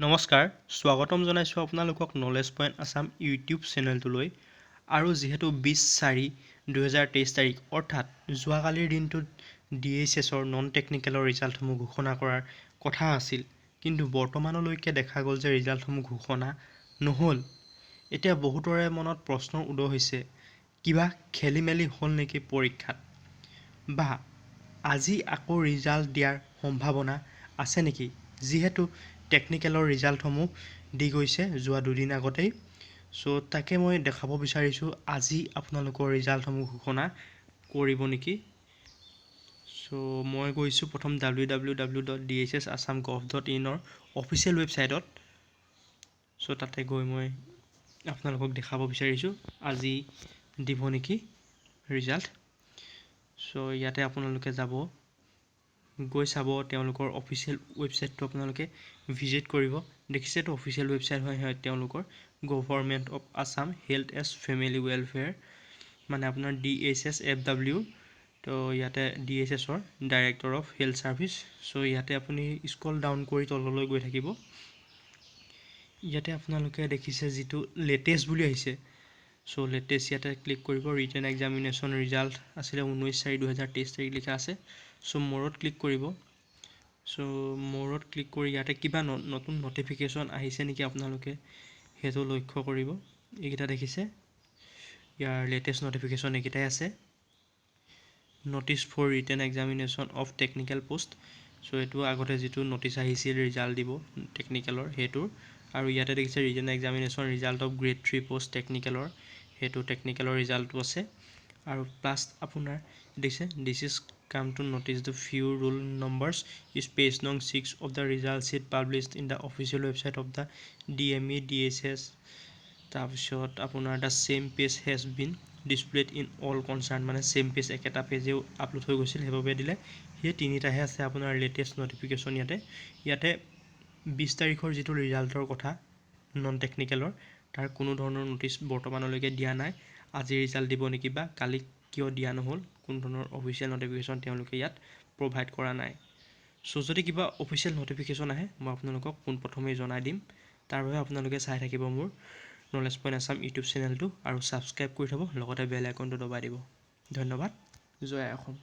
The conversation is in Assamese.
নমস্কাৰ স্বাগতম জনাইছোঁ আপোনালোকক নলেজ পইণ্ট আসাম ইউটিউব চেনেলটোলৈ আৰু যিহেতু 20/4/2023 তাৰিখ অৰ্থাৎ যোৱাকালিৰ দিনটোত DHSৰ নন টেকনিকেলৰ ৰিজাল্টসমূহ ঘোষণা কৰাৰ কথা আছিল কিন্তু বৰ্তমানলৈকে দেখা গ'ল যে ৰিজাল্টসমূহ ঘোষণা নহ'ল। এতিয়া বহুতৰে মনত প্ৰশ্নৰ উদয় হৈছে কিবা খেলিমেলি হ'ল নেকি পৰীক্ষাত বা আজি আকৌ ৰিজাল্ট দিয়াৰ সম্ভাৱনা আছে নেকি যিহেতু টেকনিকেলৰ ৰিজাল্টসমূহ দি গৈছে যোৱা দুদিন আগতেই চ' তাকে মই দেখাব বিচাৰিছোঁ আজি আপোনালোকৰ ৰিজাল্টসমূহ ঘোষণা কৰিব নেকি। চ' মই গৈছোঁ প্ৰথম www.dhsassam.gov.in অফিচিয়েল ৱেবছাইটত। চ' তাতে গৈ মই আপোনালোকক দেখাব বিচাৰিছোঁ আজি দিব নেকি ৰিজাল্ট। চ' ইয়াতে আপোনালোকে যাব গৈ চাব তেওঁলোকৰ অফিচিয়েল ৱেবছাইটটো আপোনালোকে ভিজিট কৰিব। দেখিছেতো অফিচিয়েল ৱেবছাইট হয় তেওঁলোকৰ গভৰ্ণমেণ্ট অফ আছাম হেল্থ এজ ফেমিলি ৱেলফেয়াৰ মানে আপোনাৰ DHS FW। তো ইয়াতে DHSৰ director of health service. So' ইয়াতে আপুনি স্ক্ৰল ডাউন কৰি তললৈ গৈ থাকিব। ইয়াতে আপোনালোকে দেখিছে যিটো লেটেষ্ট বুলি আহিছে চ' লেটেষ্ট ইয়াতে ক্লিক কৰিব। ৰিটেন এক্সামিনেশ্যন ৰিজাল্ট আছিলে 19/4/2023 তাৰিখ লিখা আছে। চ' মৰত ক্লিক কৰিব। চ' মৰত ক্লিক কৰি ইয়াতে কিবা নতুন নটিফিকেশ্যন আহিছে নেকি আপোনালোকে সেইটো লক্ষ্য কৰিব। এইকেইটা দেখিছে ইয়াৰ লেটেষ্ট নটিফিকেশ্যন এইকেইটাই আছে notice for written examination of technical post. So' এইটো আগতে যিটো নটিচ আহিছিল ৰিজাল্ট দিব টেকনিকেলৰ সেইটোৰ আৰু ইয়াতে দেখিছে written examination result of Grade-3 post টেকনিকেলৰ সেইটো টেকনিকেলৰ ৰিজাল্টটো আছে আৰু প্লাছ আপোনাৰ দেখিছে this is come to notice the few roll numbers is page নং 6 of the result sheet published in the official website of the DME DHS। তাৰপিছত আপোনাৰ the same page has been displayed in all concern মানে চেম পেজ একেটা পেজেও আপলোড হৈ গৈছিল সেইবাবে দিলে। সেই তিনিটাহে আছে আপোনাৰ লেটেষ্ট নটিফিকেশ্যন ইয়াতে 20 তাৰিখৰ যিটো ৰিজাল্টৰ কথা নন টেকনিকেলৰ তাৰ কোনো ধৰণৰ নটিচ বৰ্তমানলৈকে দিয়া নাই। আজি ৰিজাল্ট দিব নেকি বা কালি কিয় দিয়া নহ'ল কোনো ধৰণৰ অফিচিয়েল নটিফিকেশ্যন তেওঁলোকে ইয়াত প্ৰভাইড কৰা নাই। চ' যদি কিবা অফিচিয়েল নটিফিকেশ্যন আহে মই আপোনালোকক পোনপ্ৰথমেই জনাই দিম। তাৰ বাবে আপোনালোকে চাই থাকিব মোৰ নলেজ পইণ্ট আছাম ইউটিউব চেনেলটো আৰু ছাবস্ক্ৰাইব কৰি থ'ব লগতে বেল আইকনটো দবাই দিব। ধন্যবাদ। জয় অসম।